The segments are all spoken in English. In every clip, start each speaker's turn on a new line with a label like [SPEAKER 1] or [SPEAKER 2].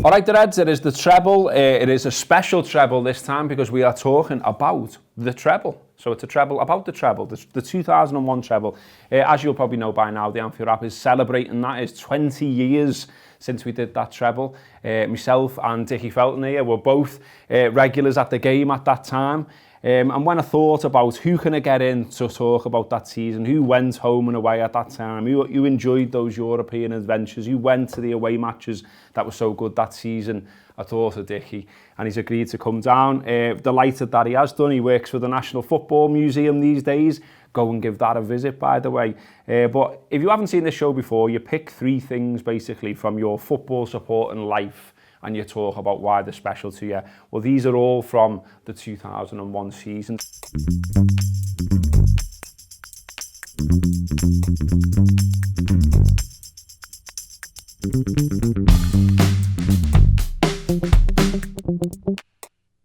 [SPEAKER 1] All right, the Reds, it is the treble. It is a special treble this time because we are talking about the treble. So it's a treble about the treble, the 2001 treble. As you'll probably know by now, the Anfield Wrap is celebrating that. It's 20 years since we did that treble. Myself and Dickie Felton here were both regulars at the game at that time. And when I thought about who can I get in to talk about that season, who went home and away at that time, who enjoyed those European adventures, who went to the away matches that were so good that season, I thought of Dickie, and he's agreed to come down. Delighted that he has done. He works for the National Football Museum these days. Go and give that a visit, by the way. But if you haven't seen this show before, you pick 3 things basically from your football supporting life and you talk about why they're special to you. Well, these are all from the 2001 season.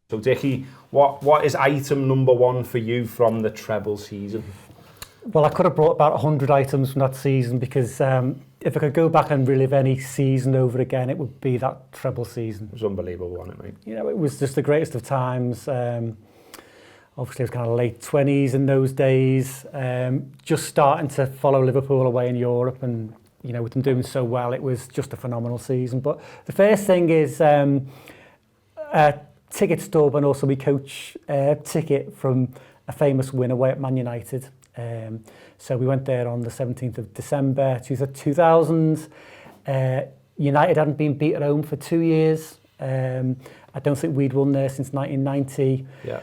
[SPEAKER 1] So Dickie, what is item number 1 for you from the treble season?
[SPEAKER 2] Well, I could have brought about 100 items from that season because if I could go back and relive any season over again, it would be that treble season.
[SPEAKER 1] It was unbelievable, wasn't it, mate?
[SPEAKER 2] You know, it was just the greatest of times. Obviously, it was kind of late 20s in those days. Just starting to follow Liverpool away in Europe and, you know, with them doing so well, it was just a phenomenal season. But the first thing is a ticket stub and also my coach ticket from a famous win away at Man United. So we went there on the 17th of December 2000. United hadn't been beat at home for 2 years. I don't think we'd won there since 1990.
[SPEAKER 1] Yeah.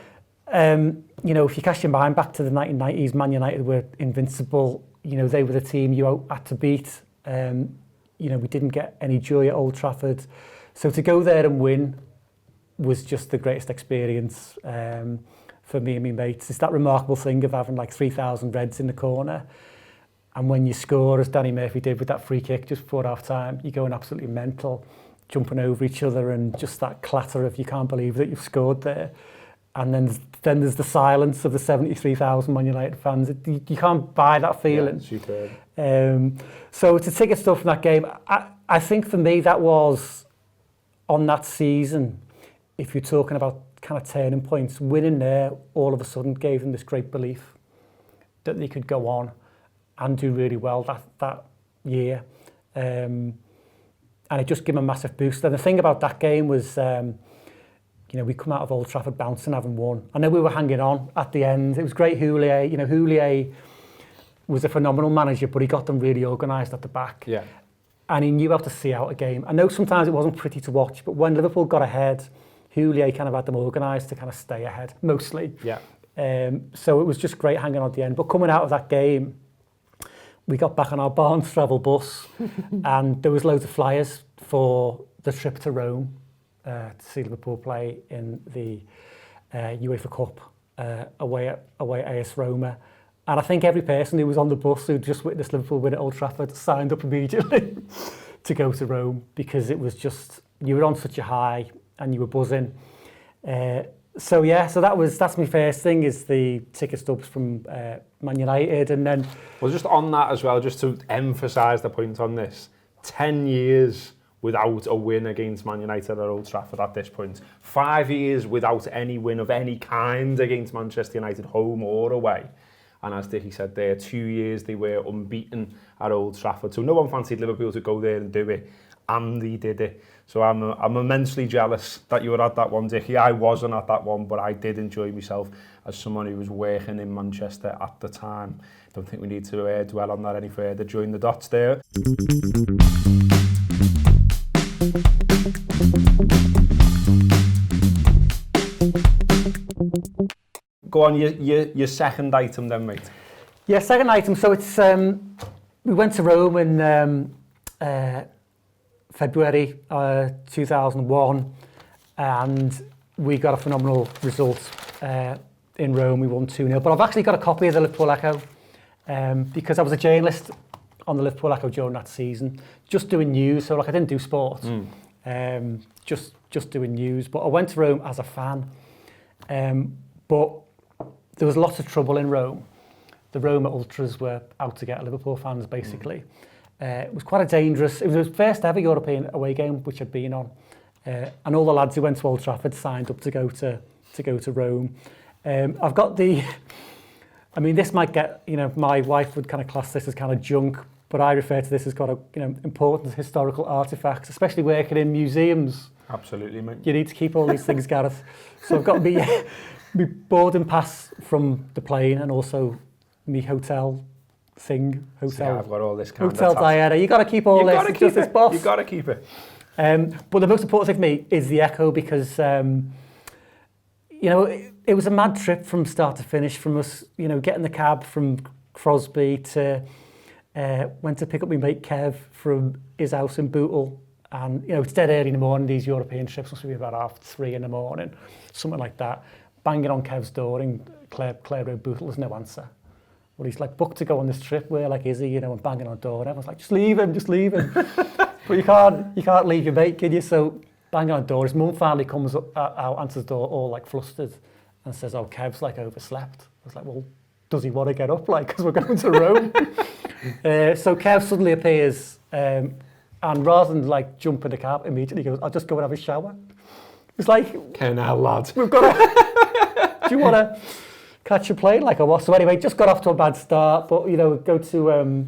[SPEAKER 2] You know, if you cast your mind back to the 1990s, Man United were invincible. You know, they were the team you had to beat. You know, we didn't get any joy at Old Trafford. So to go there and win was just the greatest experience for me and my mates. It's that remarkable thing of having like 3,000 Reds in the corner. And when you score, as Danny Murphy did with that free kick just before half-time, you're going absolutely mental, jumping over each other and just that clatter of you can't believe that you've scored there. And then there's the silence of the 73,000 Man United fans. You can't buy that feeling.
[SPEAKER 1] Yeah, superb.
[SPEAKER 2] So to ticket stuff from that game, I think for me that was, on that season, if you're talking about kind of turning points, winning there all of a sudden gave them this great belief that they could go on and do really well that year. And it just gave them a massive boost. And the thing about that game was, you know, we come out of Old Trafford bouncing, having won. I know we were hanging on at the end. It was great, Houllier. You know, Houllier was a phenomenal manager, but he got them really organised at the back.
[SPEAKER 1] Yeah.
[SPEAKER 2] And he knew how to see out a game. I know sometimes it wasn't pretty to watch, but when Liverpool got ahead, Houllier kind of had them organised to kind of stay ahead, mostly.
[SPEAKER 1] Yeah.
[SPEAKER 2] So it was just great hanging on at the end. But coming out of that game, we got back on our Barnes travel bus and there was loads of flyers for the trip to Rome to see Liverpool play in the UEFA Cup away at AS Roma. And I think every person who was on the bus who just witnessed Liverpool win at Old Trafford signed up immediately to go to Rome because it was just, you were on such a high and you were buzzing. So that's my first thing, is the ticket stubs from Man United. And then,
[SPEAKER 1] well, just on that as well, just to emphasise the point on this, 10 years without a win against Man United at Old Trafford at this point. 5 years without any win of any kind against Manchester United, home or away. And as Dickie said there, 2 years they were unbeaten at Old Trafford. So no one fancied Liverpool to go there and do it. And they did it. So I'm immensely jealous that you were at that one, Dickie. I wasn't at that one, but I did enjoy myself as someone who was working in Manchester at the time. Don't think we need to dwell on that any further. Join the dots there. Go on, your second item then, mate.
[SPEAKER 2] Yeah, second item. So it's we went to Rome in February 2001, and we got a phenomenal result in Rome. We won 2-0. But I've actually got a copy of the Liverpool Echo because I was a journalist on the Liverpool Echo during that season, just doing news. So like I didn't do sport, just doing news. But I went to Rome as a fan. But there was lots of trouble in Rome. The Roma ultras were out to get Liverpool fans, basically. It was quite a dangerous, it was the first ever European away game which I'd been on. and all the lads who went to Old Trafford signed up to go to Rome. I've got the, I mean, this might get, you know, my wife would kind of class this as kind of junk, but I refer to this as kind of, you know, important historical artefacts, especially working in museums.
[SPEAKER 1] Absolutely, mate.
[SPEAKER 2] You need to keep all these things, Gareth. So I've got my boarding pass from the plane and also my hotel thing.
[SPEAKER 1] Yeah, I've got all this kind
[SPEAKER 2] hotel
[SPEAKER 1] of
[SPEAKER 2] diary. You got to keep all this. It's just this boss.
[SPEAKER 1] You got to keep it.
[SPEAKER 2] But the most important thing for me is the Echo because, you know, it was a mad trip from start to finish. From us, you know, getting the cab from Crosby to went to pick up my mate Kev from his house in Bootle. And, you know, it's dead early in the morning, these European trips must be about 3:30 in the morning, something like that. Banging on Kev's door in Clare Road, Bootle, there's no answer. Well, he's like booked to go on this trip, where like is he, you know, and banging on the door, and everyone's like, just leave him. But you can't leave your mate, can you? So banging on the door, his mum finally comes out, answers the door, all like flustered, and says, oh, Kev's like overslept. I was like, well, does he want to get up, like, because we're going to Rome? So Kev suddenly appears, and rather than like jump in the cab, immediately goes, I'll just go and have a shower. It's like,
[SPEAKER 1] Kenal, lad.
[SPEAKER 2] We've got to, do you want to catch a plane like I was? So anyway, just got off to a bad start, but, you know, go to,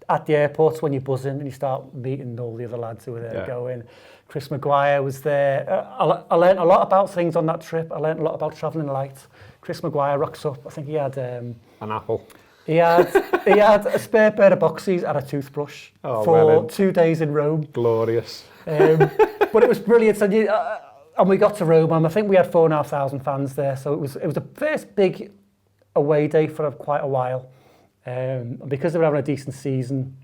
[SPEAKER 2] at the airports when you buzz in and you start meeting all the other lads who were there going. Chris Maguire was there. I learned a lot about things on that trip. I learned a lot about travelling light. Chris Maguire rocks up. I think he had... an
[SPEAKER 1] apple.
[SPEAKER 2] He had a spare pair of boxies and a toothbrush for 2 days in Rome.
[SPEAKER 1] Glorious.
[SPEAKER 2] But it was brilliant. So and we got to Rome, and I think we had 4,500 fans there. So it was the first big away day for quite a while. Because they were having a decent season.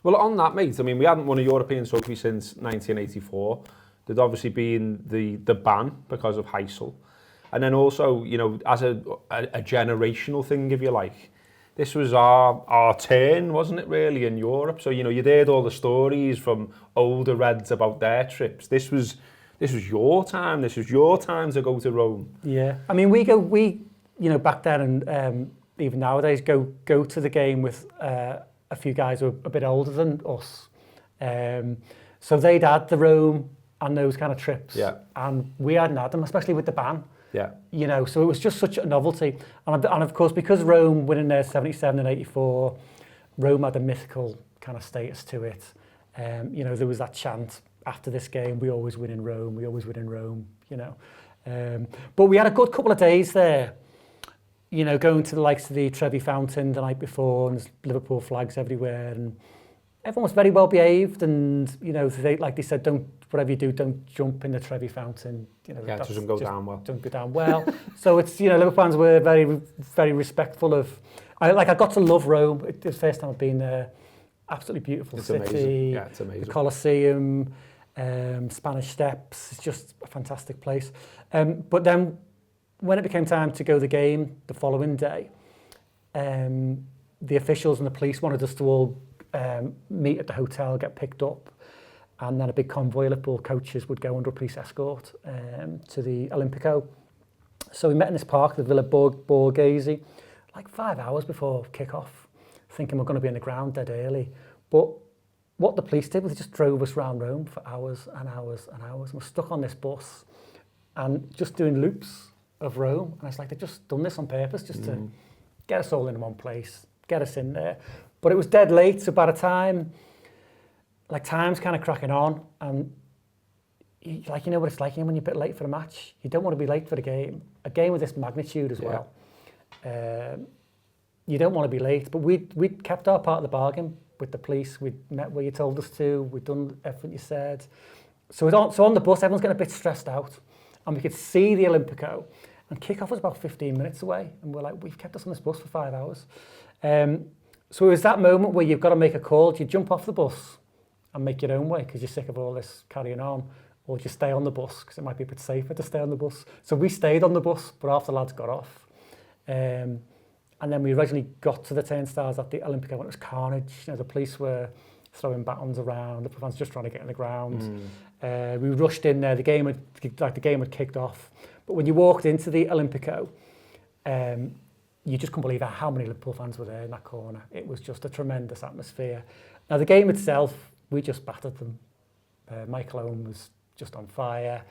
[SPEAKER 1] Well, on that, mate, I mean, we hadn't won a European trophy since 1984. There'd obviously been the ban because of Heysel. And then also, you know, as a generational thing, if you like, this was our turn, wasn't it, really, in Europe? So, you know, you'd heard all the stories from older Reds about their trips. This was your time. This was your time to go to Rome.
[SPEAKER 2] Yeah. I mean, we you know, back then and even nowadays, go to the game with a few guys who are a bit older than us. So they'd had the Rome and those kind of trips.
[SPEAKER 1] Yeah.
[SPEAKER 2] And we hadn't had them, especially with the ban.
[SPEAKER 1] Yeah.
[SPEAKER 2] You know, so it was just such a novelty. And of course, because Rome winning there 77 and 84, Rome had a mythical kind of status to it. You know, there was that chant after this game, we always win in Rome, we always win in Rome, you know. But we had a good couple of days there. You know, going to the likes of the Treble Fountain the night before, and there's Liverpool flags everywhere, and everyone was very well behaved. And you know, like they said, whatever you do, don't jump in the Treble Fountain. You know,
[SPEAKER 1] it doesn't go down well.
[SPEAKER 2] Don't go down well. So it's, you know, Liverpool fans were very, very respectful of. I got to love Rome. It was the first time I've been there. Absolutely beautiful city.
[SPEAKER 1] Amazing. Yeah, it's amazing.
[SPEAKER 2] The Colosseum, Spanish Steps. It's just a fantastic place. But then, when it became time to go the game the following day, the officials and the police wanted us to all meet at the hotel, get picked up, and then a big convoy of Liverpool coaches would go under a police escort to the Olimpico. So we met in this park, the Villa Borghese, like 5 hours before kick-off, thinking we're going to be in the ground dead early. But what the police did was they just drove us around Rome for hours and hours and hours. And we're stuck on this bus and just doing loops of Rome, and it's like they've just done this on purpose just to get us all in one place, get us in there. But it was dead late, so by the time, like, time's kind of cracking on, and you know what it's like when you're a bit late for a match. You don't want to be late for the game. A game of this magnitude as well. You don't want to be late, but we'd kept our part of the bargain with the police. We'd met where you told us to. We'd done everything you said. So on the bus, everyone's getting a bit stressed out, and we could see the Olimpico. And kick-off was about 15 minutes away. And we're like, we've kept us on this bus for 5 hours. So it was that moment where you've got to make a call. Do you jump off the bus and make your own way because you're sick of all this carrying on? Or do you stay on the bus because it might be a bit safer to stay on the bus? So we stayed on the bus, but half the lads got off. And then we originally got to the turnstiles at the Olimpico when it was carnage. You know, the police were throwing batons around. The fans just trying to get in the ground. We rushed in there. The game had kicked off. But when you walked into the Olimpico, you just couldn't believe how many Liverpool fans were there in that corner. It was just a tremendous atmosphere. Now, the game itself, we just battered them. Michael Owen was just on fire.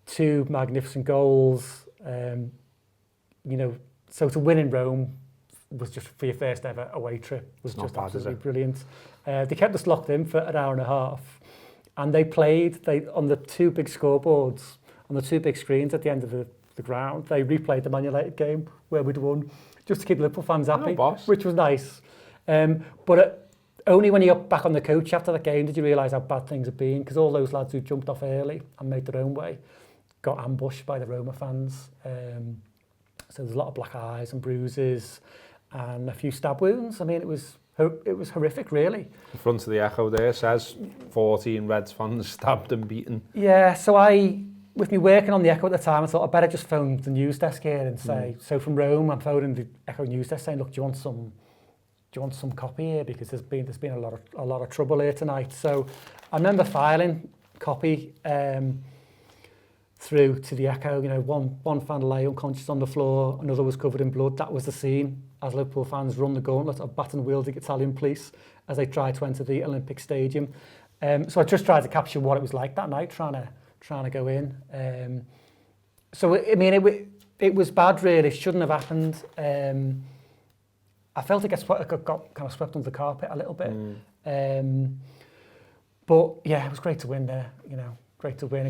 [SPEAKER 2] 2 magnificent goals. You know, so to win in Rome was just for your first ever away trip was just absolutely brilliant. They kept us locked in for an hour and a half, and they on the 2 big scoreboards, on the 2 big screens at the end of the ground. They replayed the Man United game where we'd won, just to keep Liverpool fans happy, which was nice. But only when you got back on the coach after that game did you realise how bad things had been, because all those lads who jumped off early and made their own way got ambushed by the Roma fans. So there's a lot of black eyes and bruises and a few stab wounds. I mean, it was horrific, really. The
[SPEAKER 1] front of the Echo there says 14 Reds fans stabbed and beaten.
[SPEAKER 2] Yeah, so with me working on the Echo at the time, I thought I better just phone the news desk here and say, so from Rome, I'm phoning the Echo news desk saying, look, do you want some copy here, because there's been a lot of trouble here tonight. So I remember filing copy through to the Echo. You know, one fan lay unconscious on the floor, another was covered in blood. That was the scene as Liverpool fans run the gauntlet of baton-wielding Italian police as they tried to enter the Olympic Stadium. So I just tried to capture what it was like that night, trying to go in. So I mean, it was bad, really. It shouldn't have happened. I felt it got kind of swept under the carpet a little bit. But yeah, it was great to win there. You know, great to win.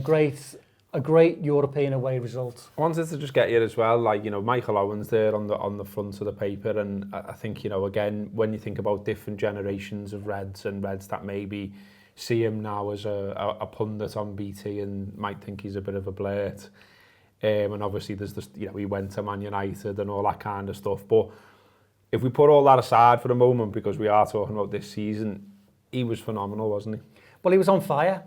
[SPEAKER 2] A great European away result.
[SPEAKER 1] I wanted to just get you as well, like, you know, Michael Owen's there on the front of the paper, and I think, you know, again, when you think about different generations of Reds and Reds that maybe see him now as a pundit on BT and might think he's a bit of a blurt, and obviously there's this, you know, he went to Man United and all that kind of stuff, but if we put all that aside for a moment, because we are talking about this season, he was phenomenal, wasn't he?
[SPEAKER 2] Well, he was on fire.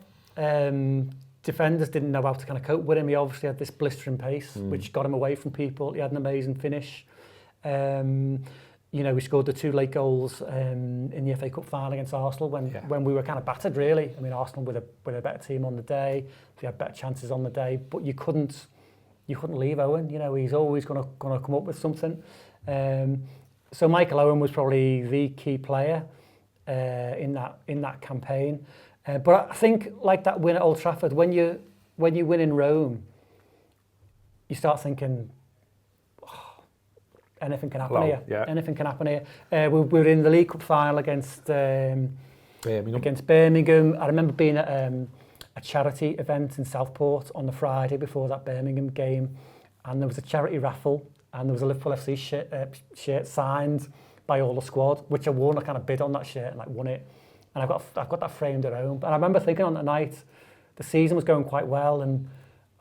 [SPEAKER 2] Defenders didn't know how to kind of cope with him. He obviously had this blistering pace, which got him away from people. He had an amazing finish. You know, we scored the 2 late goals in the FA Cup final against Arsenal when we were kind of battered, really. I mean, Arsenal with a better team on the day, they had better chances on the day, but you couldn't leave Owen. You know, he's always going to come up with something. So Michael Owen was probably the key player in that campaign. But I think, like that win at Old Trafford, when you win in Rome, you start thinking, oh, anything can happen here. Yeah. Anything can happen here. We were in the League Cup final against Birmingham. I remember being at a charity event in Southport on the Friday before that Birmingham game, and there was a charity raffle, and there was a Liverpool FC shirt signed by all the squad, which I won. I kind of bid on that shirt and won it. And I've got that framed at home. And I remember thinking on that night, the season was going quite well, and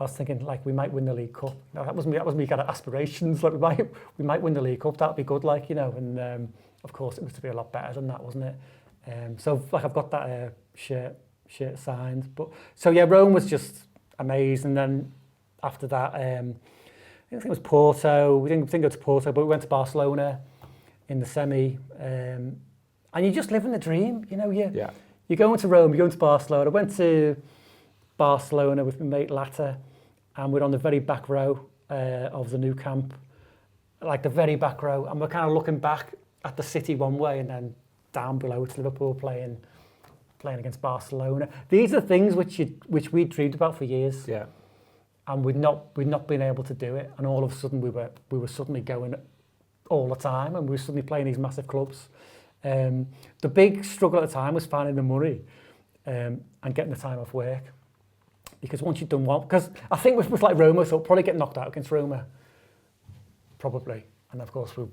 [SPEAKER 2] I was thinking, we might win the League Cup. Now, that was me kind of aspirations. We might win the League Cup. That'd be good, you know. And of course, it was to be a lot better than that, wasn't it? So I've got that shirt signed. But so yeah, Rome was just amazing. And then after that, I think it was Porto. We didn't go to Porto, but we went to Barcelona in the semi. And you're just living the dream, you know. You're going to Rome, you're going to Barcelona. I went to Barcelona with my mate Latta, and we're on the very back row of the new camp, like the very back row, and we're kind of looking back at the city one way, and then down below it's Liverpool playing against Barcelona. These are things which we dreamed about for years, and we'd not been able to do it, and all of a sudden we were suddenly going all the time, and we were suddenly playing these massive clubs. The big struggle at the time was finding the money and getting the time off work, because once you've done one, because I think with like Roma, so probably get knocked out against Roma, probably, and of course we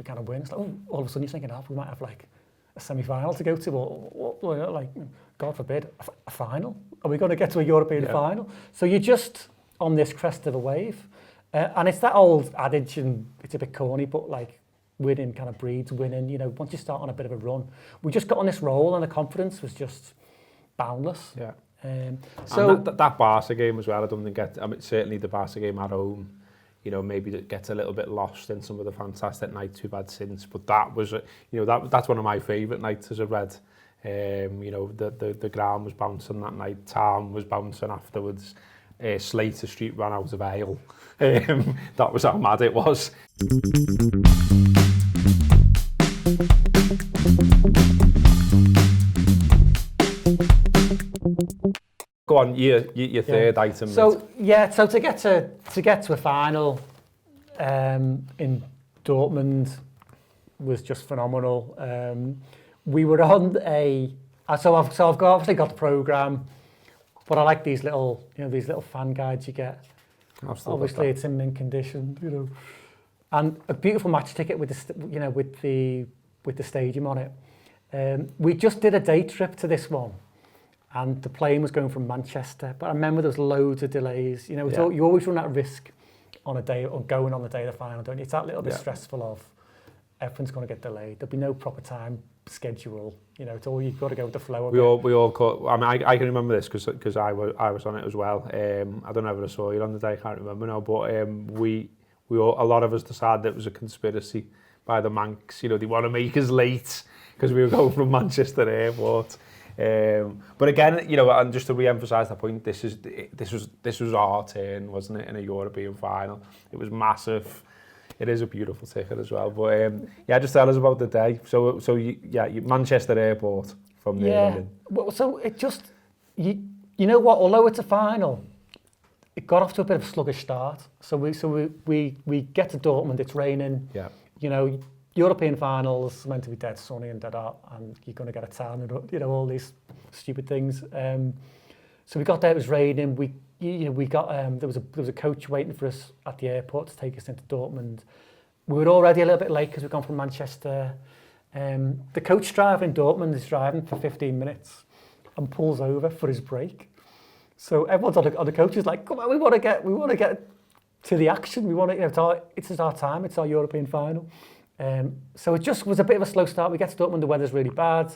[SPEAKER 2] kind of win. It's like, all of a sudden you're thinking, we might have like a semi-final to go to, or like, God forbid, a final. Are we going to get to a European final? So you're just on this crest of a wave, and it's that old adage, and it's a bit corny, but like, winning kind of breeds winning. You know, once you start on a bit of a run, we just got on this roll, and the confidence was just boundless.
[SPEAKER 1] Yeah. So and that Barca game as well, I don't think certainly the Barca game at home, you know, maybe it gets a little bit lost in some of the fantastic nights we've had since. But that was, you know, that's one of my favourite nights as a Red. You know, the ground was bouncing that night. Town was bouncing afterwards. Slater Street ran out of ale. That was how mad it was. Go on, your third item.
[SPEAKER 2] So to get to a final in Dortmund was just phenomenal. We were on so I've obviously got the programme, but I like these little fan guides you get. Obviously, it's in mint condition, and a beautiful match ticket with the stadium on it. We just did a day trip to this one, and the plane was going from Manchester. But I remember there was loads of delays. You always run that risk on a day or going on the day of the final, don't you? It's that little bit stressful of everything's going to get delayed. There'll be no proper time schedule. It's all you've got to go with the flow.
[SPEAKER 1] We all caught. I mean, I can remember this because I was on it as well. I don't know if I saw you on the day. I can't remember now. But we all, a lot of us decided it was a conspiracy by the Mancs. They want to make us late because we were going from Manchester Airport. But again, and just to re-emphasise that point, this was our turn, wasn't it, in a European final? It was massive. It is a beautiful ticket as well. But just tell us about the day. So Manchester Airport from there.
[SPEAKER 2] Yeah. Well, so it just you know what? Although it's a final, it got off to a bit of a sluggish start. So we get to Dortmund. It's raining.
[SPEAKER 1] Yeah.
[SPEAKER 2] European finals meant to be dead sunny and dead hot, and you're going to get a tan and all these stupid things. So we got there. It was raining. We got there was a coach waiting for us at the airport to take us into Dortmund. We were already a little bit late because we'd gone from Manchester. The coach driver in Dortmund is driving for 15 minutes and pulls over for his break. So everyone's on the coach is like, come on, we want to get to the action. We want to, it's our time. It's our European final. So it just was a bit of a slow start. We get to Dortmund, the weather's really bad.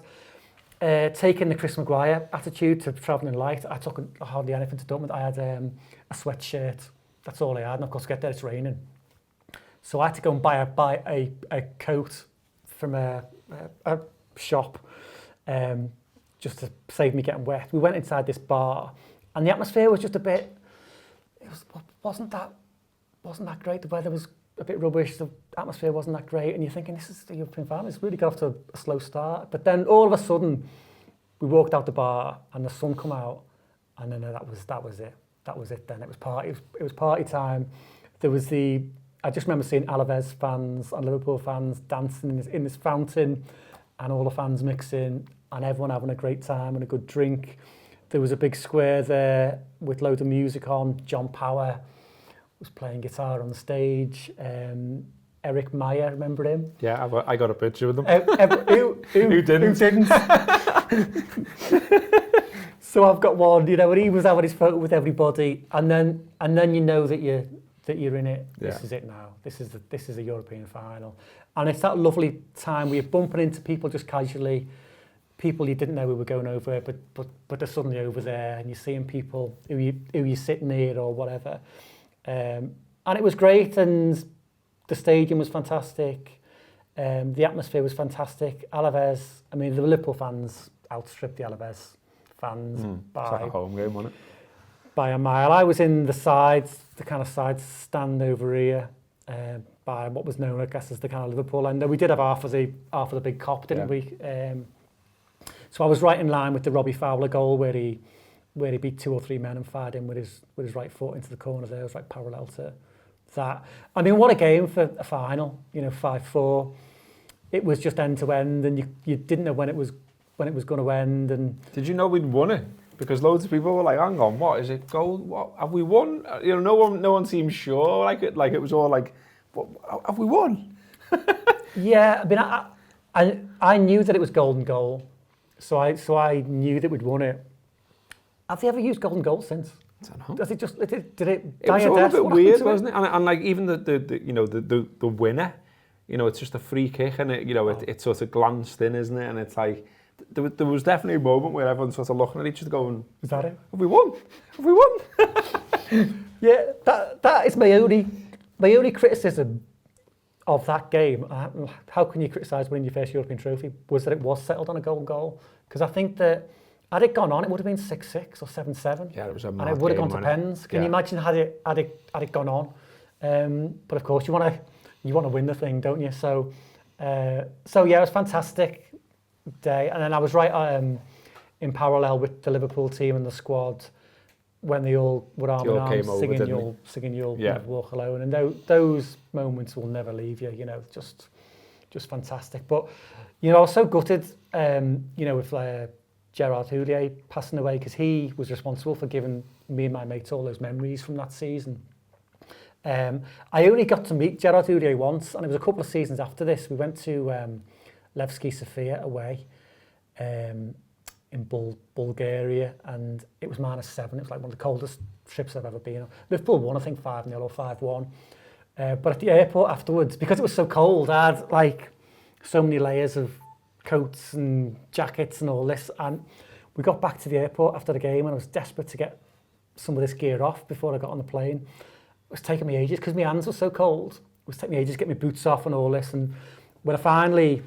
[SPEAKER 2] Taking the Chris Maguire attitude to travelling light, I took hardly anything to Dortmund. I had a sweatshirt. That's all I had. And of course, get there, it's raining. So I had to go and buy a coat from a shop just to save me getting wet. We went inside this bar, and the atmosphere was just a bit. Wasn't that great. The weather was a bit rubbish, the atmosphere wasn't that great, and you're thinking, this is the European final, it's really got off to a slow start. But then all of a sudden, we walked out the bar, and the sun come out, and then that was it. That was it then. It was party time. I just remember seeing Alaves fans and Liverpool fans dancing in this fountain, and all the fans mixing, and everyone having a great time and a good drink. There was a big square there with loads of music on. John Power was playing guitar on the stage. Eric Meyer, remember him?
[SPEAKER 1] Yeah, I got a picture with him.
[SPEAKER 2] Who didn't? So I've got one, and he was having his photo with everybody, and then you know that you're in it. Yeah. This is it now. This is the European final, and it's that lovely time where you're bumping into people just casually, people you didn't know we were going over, but they're suddenly over there, and you're seeing people who you're sitting near or whatever. And it was great, and the stadium was fantastic. The atmosphere was fantastic. Alaves, I mean, the Liverpool fans outstripped the Alaves fans by
[SPEAKER 1] it's like a home game, wasn't it?
[SPEAKER 2] By a mile. I was in the kind of side stand over here, by what was known, I guess, as the kind of Liverpool end. We did have half of the big cop, didn't we? So I was right in line with the Robbie Fowler goal where he beat 2 or 3 men and fired in with his right foot into the corner there. It was like parallel to that. I mean, what a game for a final, 5-4. It was just end to end, and you didn't know when it was going to end. And
[SPEAKER 1] did you know we'd won it? Because loads of people were like, hang on, what is it? Goal? What have we won? No one seemed sure. Like it was all like, what, have we won?
[SPEAKER 2] Yeah, I mean, I knew that it was golden goal, so I knew that we'd won it. Have they ever used golden goal since?
[SPEAKER 1] I don't know.
[SPEAKER 2] Does it just did it?
[SPEAKER 1] It was all a bit weird, wasn't it? And like even the winner, it's just a free kick, and it sort of glanced in, isn't it? And it's like there was definitely a moment where everyone's sort of looking at each other, going,
[SPEAKER 2] "Is that it?
[SPEAKER 1] Have we won? Have we won?"
[SPEAKER 2] Yeah, that is my only criticism of that game. How can you criticise winning your first European trophy? Was that it was settled on a golden goal? Because I think that had it gone on, it would have been 6-6 or 7-7.
[SPEAKER 1] Yeah, it was a mad
[SPEAKER 2] and it would have
[SPEAKER 1] game,
[SPEAKER 2] gone to pens. Can
[SPEAKER 1] yeah.
[SPEAKER 2] you imagine had it gone on? But of course, you want to win the thing, don't you? So yeah, it was a fantastic day. And then I was right in parallel with the Liverpool team and the squad. when they all were arm in arm singing You'll Never Walk Alone. And those moments will never leave you, you know, just fantastic. But, you know, I was so gutted, you know, with Gerard Houllier passing away, because he was responsible for giving me and my mates all those memories from that season. I only got to meet Gerard Houllier once, and it was a couple of seasons after this. We went to Levski Sofia away in Bulgaria, and it was -7. It was like one of the coldest trips I've ever been on. Liverpool won, I think 5-0 or 5-1. But at the airport afterwards, because it was so cold, I had like so many layers of coats and jackets and all this. And we got back to the airport after the game, and I was desperate to get some of this gear off before I got on the plane. It was taking me ages because my hands were so cold. It was taking me ages to get my boots off and all this. And when I finally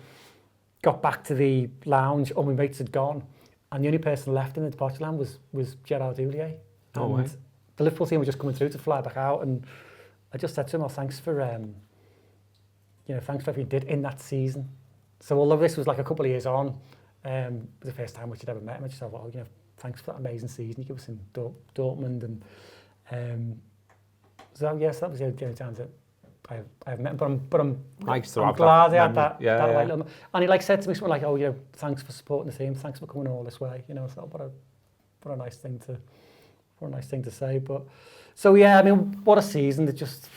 [SPEAKER 2] got back to the lounge, all my mates had gone, and the only person left in the departure lounge was Gerard Houllier. And the Liverpool team were just coming through to fly back out, and I just said to him, "Oh, thanks for you know, thanks for everything you did in that season." So although this was like a couple of years on, it was the first time which I'd ever met him. I just thought, "Well, you know, thanks for that amazing season you gave us in Dortmund." And so yes, that was the only time that I've met him. But I'm glad I had that. Like, and he like said to me something like, "Oh, you know, thanks for supporting the team. Thanks for coming all this way." You know, I thought, what a nice thing to say. But so yeah, I mean, what a season! That just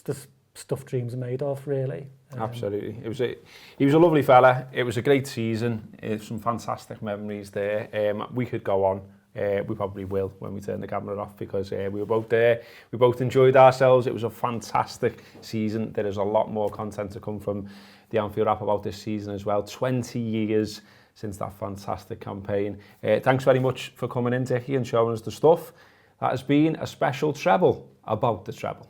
[SPEAKER 2] the stuff dreams are made of, really.
[SPEAKER 1] Absolutely, he was a lovely fella. It was a great season. Some fantastic memories there. We could go on. We probably will when we turn the camera off, because we were both there. We both enjoyed ourselves. It was a fantastic season. There is a lot more content to come from the Anfield Wrap about this season as well. 20 years since that fantastic campaign. Thanks very much for coming in, Dickie, and showing us the stuff. That has been a special treble about the treble.